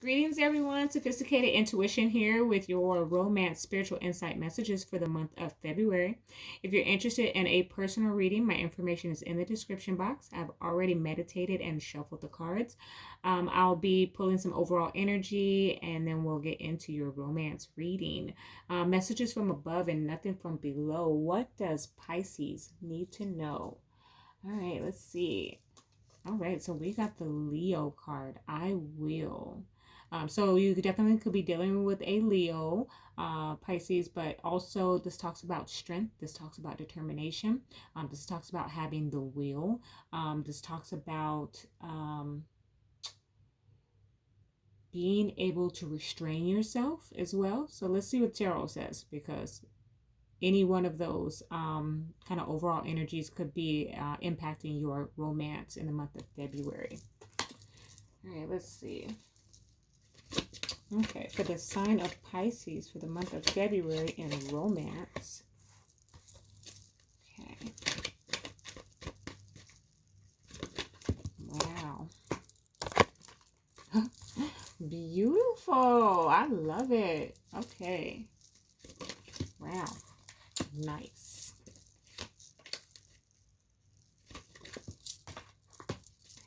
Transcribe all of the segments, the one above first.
Greetings, everyone. Sophisticated Intuition here with your romance spiritual insight messages for the month of February. If you're interested in a personal reading, my information is in the description box. I've already meditated and shuffled the cards. I'll be pulling some overall energy, and then we'll get into your romance reading. Messages from above and nothing from below. What does Pisces need to know? All right, let's see. All right, so we got the Leo card. I will. So you definitely could be dealing with a Leo, Pisces, but also this talks about strength. This talks about determination. This talks about having the will. This talks about being able to restrain yourself as well. So let's see what Tarot says, because any one of those kind of overall energies could be impacting your romance in the month of February. All right, let's see. Okay, for the sign of Pisces for the month of February in romance. Okay. Wow. Beautiful. I love it. Okay. Wow. Nice.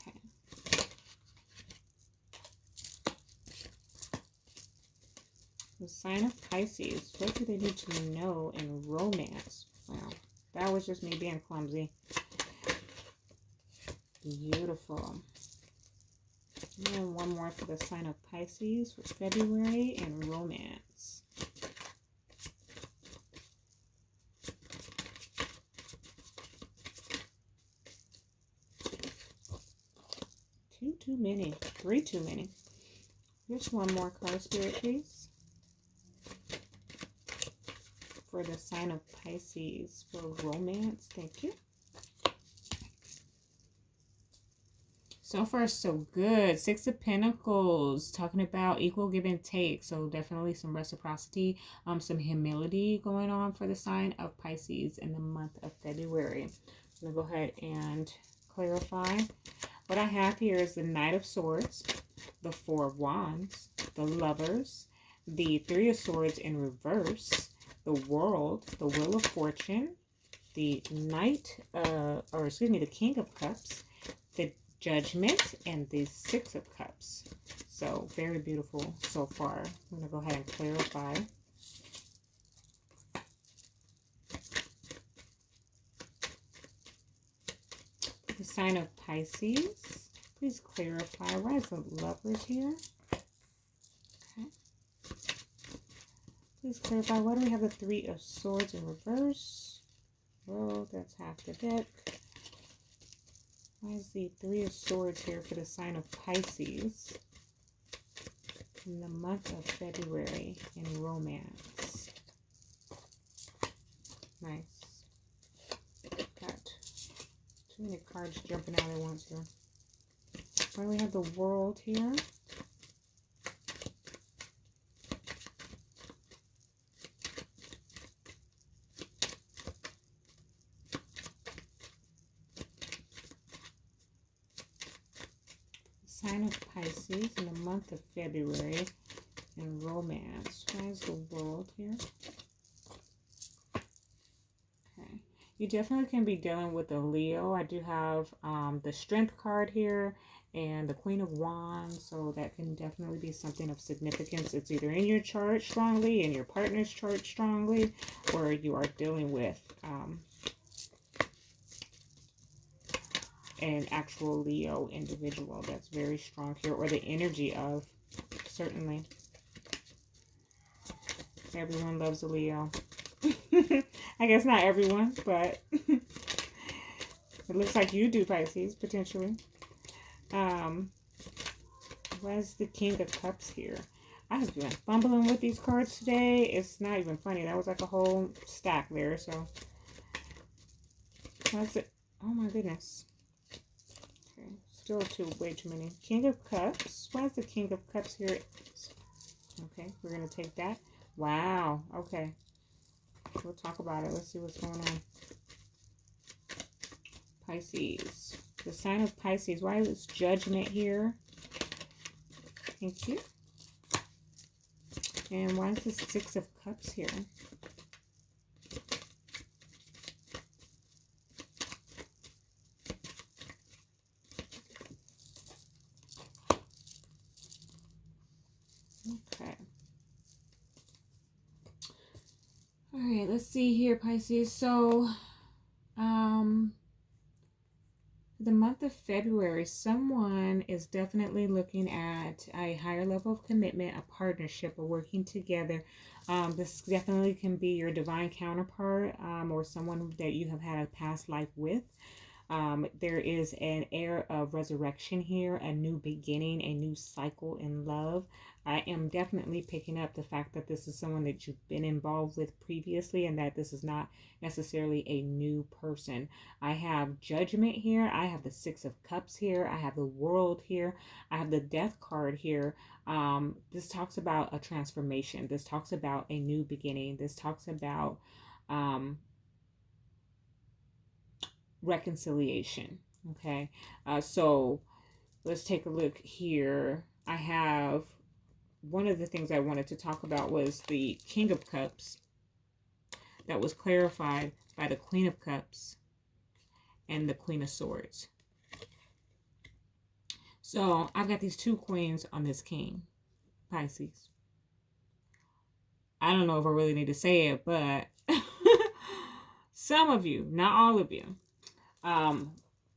Okay. The sign of Pisces. What do they need to know in romance? Wow. That was just me being clumsy. Beautiful. And one more for the sign of Pisces for February in romance. Two too many. Three too many. Just one more card, Spirit, please. For the sign of Pisces for romance. Thank you. So far, so good. Six of Pentacles, talking about equal give and take. So definitely some reciprocity, some humility going on for the sign of Pisces in the month of February. I'm going to go ahead and clarify. What I have here is the Knight of Swords, the Four of Wands, the Lovers, the Three of Swords in reverse, the World, the Wheel of Fortune, the the King of Cups, the Judgment, and the Six of Cups. So very beautiful so far. I'm going to go ahead and clarify. The sign of Pisces. Please clarify. Why is the Lovers here? Okay. Please clarify. Why do we have the Three of Swords in reverse? Well, that's half the deck. Why is the Three of Swords here for the sign of Pisces in the month of February in romance? Nice. Got too many cards jumping out at once here. Why do we have the World here? Sign of Pisces in the month of February in romance. Why is the World here? Okay. You definitely can be dealing with a Leo. I do have the Strength card here and the Queen of Wands. So that can definitely be something of significance. It's either in your chart strongly, in your partner's chart strongly, or you are dealing with an actual Leo individual that's very strong here, or the energy of, certainly. Everyone loves a Leo. I guess not everyone, but it looks like you do, Pisces, potentially. Where's the King of Cups here? I have been fumbling with these cards today. It's not even funny. That was like a whole stack there, so. What's it? Oh my goodness. Still way too many. King of Cups. Why is the King of Cups here? Okay, we're going to take that. Wow. Okay. We'll talk about it. Let's see what's going on. Pisces. The sign of Pisces. Why is Judgment here? Thank you. And why is the Six of Cups here? Okay. All right, let's see here, Pisces. So, the month of February, someone is definitely looking at a higher level of commitment, a partnership, or working together. This definitely can be your divine counterpart, or someone that you have had a past life with. There is an air of resurrection here, a new beginning, a new cycle in love. I am definitely picking up the fact that this is someone that you've been involved with previously and that this is not necessarily a new person. I have Judgment here. I have the Six of Cups here. I have the World here. I have the Death card here. This talks about a transformation. This talks about a new beginning. This talks about reconciliation. Okay, so let's take a look here. I have one of the things I wanted to talk about was the King of Cups that was clarified by the Queen of Cups and the Queen of Swords. So I've got these two queens on this king, Pisces. I don't know if I really need to say it, but some of you, not all of you,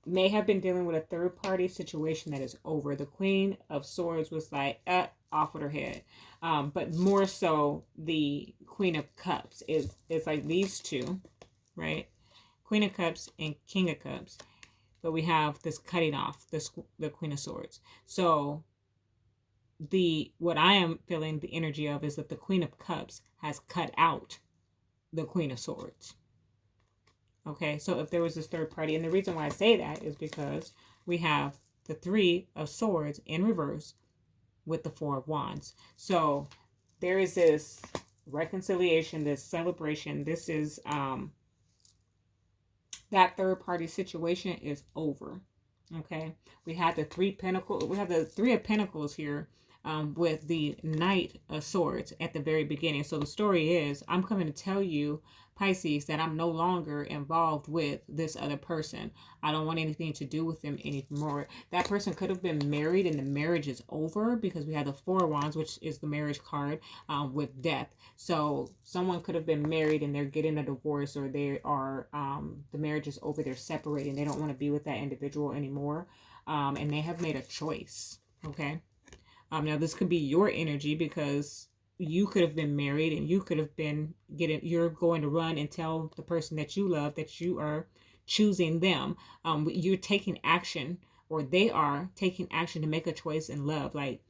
may have been dealing with a third-party situation that is over. The Queen of Swords was like, off with her head. But more so, the Queen of Cups is like these two, right? Queen of Cups and King of Cups. But we have this cutting off, the Queen of Swords. So what I am feeling the energy of is that the Queen of Cups has cut out the Queen of Swords. Okay, so if there was this third party, and the reason why I say that is because we have the Three of Swords in reverse with the Four of Wands. So there is this reconciliation, this celebration. This is that third party situation is over. Okay, we have the Three of Pentacles here with the Knight of Swords at the very beginning. So the story is, I'm coming to tell you, Pisces, that I'm no longer involved with this other person. I don't want anything to do with them anymore. That person could have been married and the marriage is over, because we have the Four of Wands, which is the marriage card, with death. So someone could have been married and they're getting a divorce, or they are the marriage is over, they're separating, they don't want to be with that individual anymore, and they have made a choice. Okay, now this could be your energy, because you could have been married and you could have been you're going to run and tell the person that you love that you are choosing them. You're taking action, or they are taking action to make a choice in love. Like,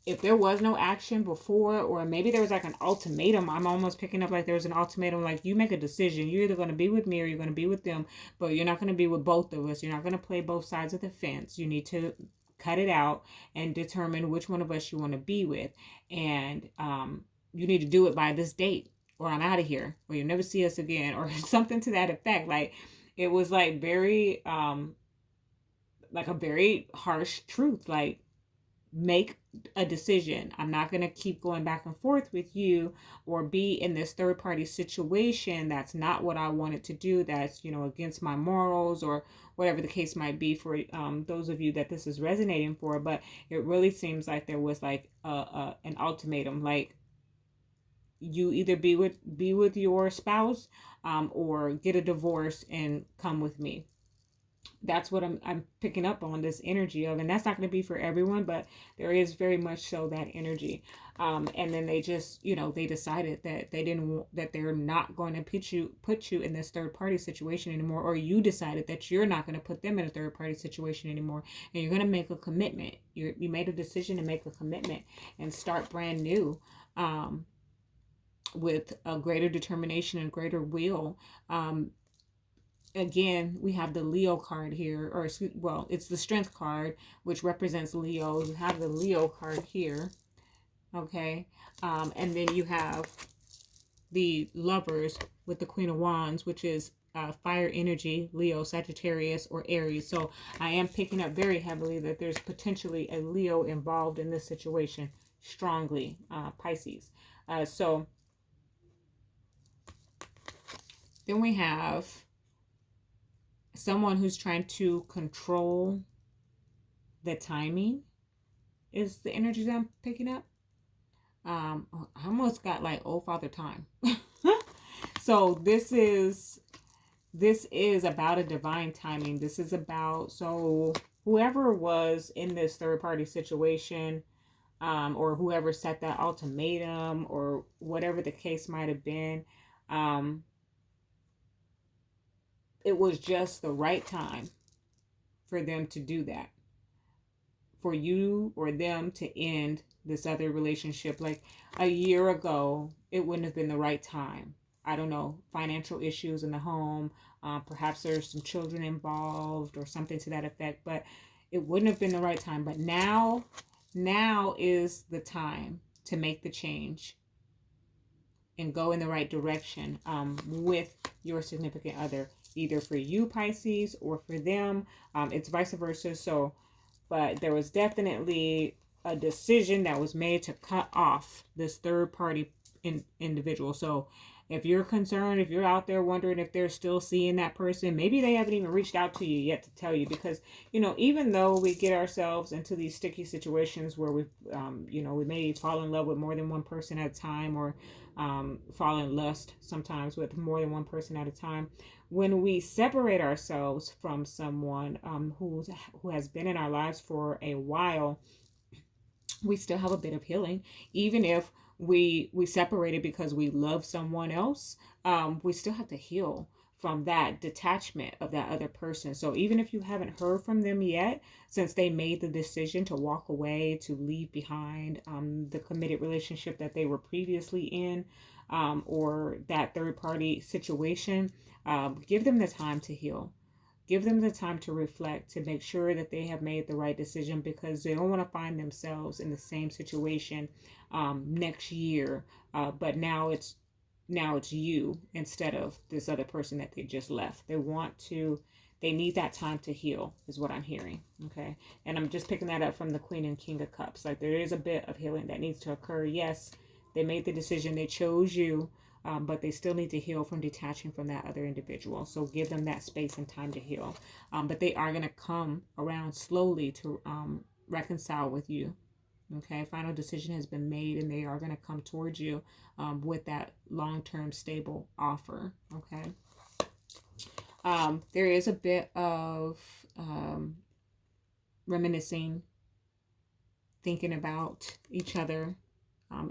if there was no action before, or maybe there was like an ultimatum, I'm almost picking up like there was an ultimatum, like, you make a decision. You're either going to be with me or you're going to be with them, but you're not going to be with both of us. You're not going to play both sides of the fence. You need to cut it out and determine which one of us you want to be with. And you need to do it by this date, or I'm out of here, or you'll never see us again, or something to that effect. Like, it was like very like a very harsh truth. Like, make a decision. I'm not going to keep going back and forth with you, or be in this third party situation. That's not what I wanted to do. That's, against my morals, or whatever the case might be for those of you that this is resonating for. But it really seems like there was like an ultimatum, like, you either be with your spouse, or get a divorce and come with me. That's what I'm picking up on, this energy of, and that's not going to be for everyone, but there is very much so that energy. And then they just, they decided that they're not going to put you in this third party situation anymore, or you decided that you're not going to put them in a third party situation anymore, and you're going to make a commitment. You made a decision to make a commitment and start brand new, with a greater determination and greater will. Again, we have the Leo card here, or it's the Strength card, which represents Leo. You have the Leo card here, okay? And then you have the Lovers with the Queen of Wands, which is fire energy, Leo, Sagittarius, or Aries. So I am picking up very heavily that there's potentially a Leo involved in this situation, strongly, Pisces. So then we have someone who's trying to control the timing is the energy that I'm picking up. I almost got like old father time. So this is about a divine timing. This is about, so whoever was in this third party situation, or whoever set that ultimatum, or whatever the case might have been, it was just the right time for them to do that, for you or them to end this other relationship. Like a year ago, it wouldn't have been the right time. I don't know, financial issues in the home, perhaps there's some children involved or something to that effect, but it wouldn't have been the right time. But now is the time to make the change and go in the right direction with your significant other, either for you, Pisces, or for them. It's vice versa. So, but there was definitely a decision that was made to cut off this third party individual. So if you're concerned, if you're out there wondering if they're still seeing that person, maybe they haven't even reached out to you yet to tell you, because, you know, even though we get ourselves into these sticky situations where we, you know, we may fall in love with more than one person at a time, or fall in lust sometimes with more than one person at a time. When we separate ourselves from someone who has been in our lives for a while, we still have a bit of healing, even if we separated because we love someone else. We still have to heal from that detachment of that other person. So even if you haven't heard from them yet, since they made the decision to walk away, to leave behind the committed relationship that they were previously in, or that third party situation, give them the time to heal. Give them the time to reflect, to make sure that they have made the right decision, because they don't want to find themselves in the same situation next year. But now it's you instead of this other person that they just left. They need that time to heal, is what I'm hearing. Okay. And I'm just picking that up from the Queen and King of Cups. Like, there is a bit of healing that needs to occur. Yes, they made the decision, they chose you. But they still need to heal from detaching from that other individual. So give them that space and time to heal. But they are going to come around slowly to reconcile with you. Okay, final decision has been made, and they are going to come towards you with that long-term stable offer. Okay. There is a bit of reminiscing, thinking about each other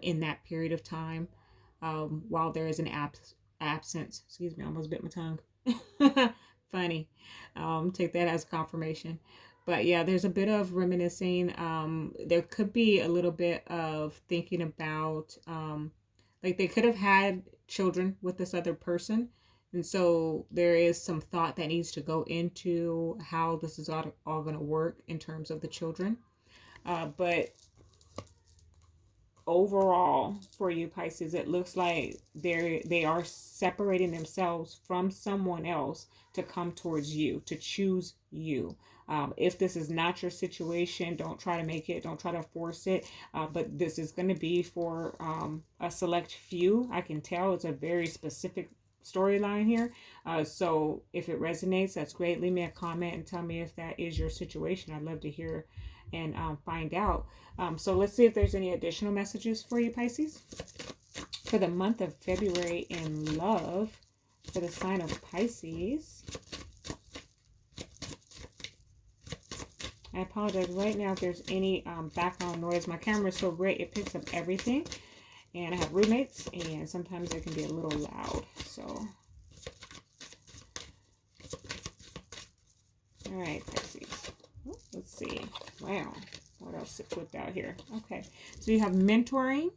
in that period of time. While there is an absence, excuse me, I almost bit my tongue. Funny. Take that as confirmation. But yeah, there's a bit of reminiscing. There could be a little bit of thinking about, like, they could have had children with this other person. And so there is some thought that needs to go into how this is all going to work in terms of the children. But overall, for you, Pisces, it looks like they are separating themselves from someone else to come towards you, to choose you. If this is not your situation, don't try to make it, don't try to force it. But this is going to be for a select few. I can tell it's a very specific storyline here. So if it resonates, that's great. Leave me a comment and tell me if that is your situation. I'd love to hear and find out. So let's see if there's any additional messages for you, Pisces, for the month of February in love for the sign of Pisces. I apologize right now if there's any background noise. My camera is so great, it picks up everything. And I have roommates, and sometimes they can be a little loud. So, all right, Pisces. Let's see. Wow. What else is flipped out here? Okay. So you have mentoring.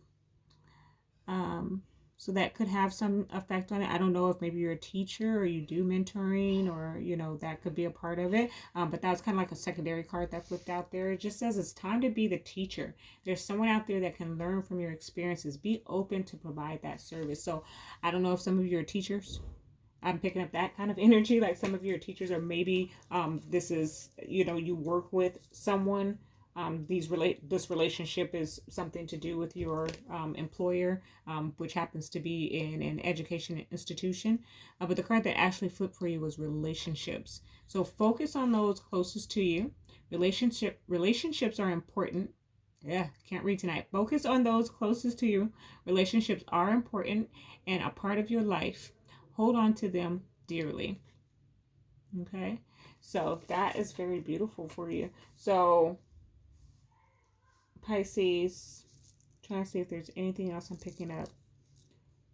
So that could have some effect on it. I don't know if maybe you're a teacher or you do mentoring, or, you know, that could be a part of it. But that was kind of like a secondary card that flipped out there. It just says it's time to be the teacher. There's someone out there that can learn from your experiences. Be open to provide that service. So I don't know if some of you are teachers I'm picking up that kind of energy. Like some of your teachers, or maybe this is, you know, you work with someone. This relationship is something to do with your employer, which happens to be in an education institution. But the card that actually flipped for you was relationships. So focus on those closest to you. Relationships are important. Yeah, can't read tonight. Focus on those closest to you. Relationships are important and a part of your life. Hold on to them dearly. Okay, so that is very beautiful for you. So Pisces, trying to see if there's anything else I'm picking up.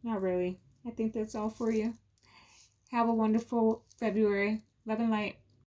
Not really. I think that's all for you. Have a wonderful February. Love and light.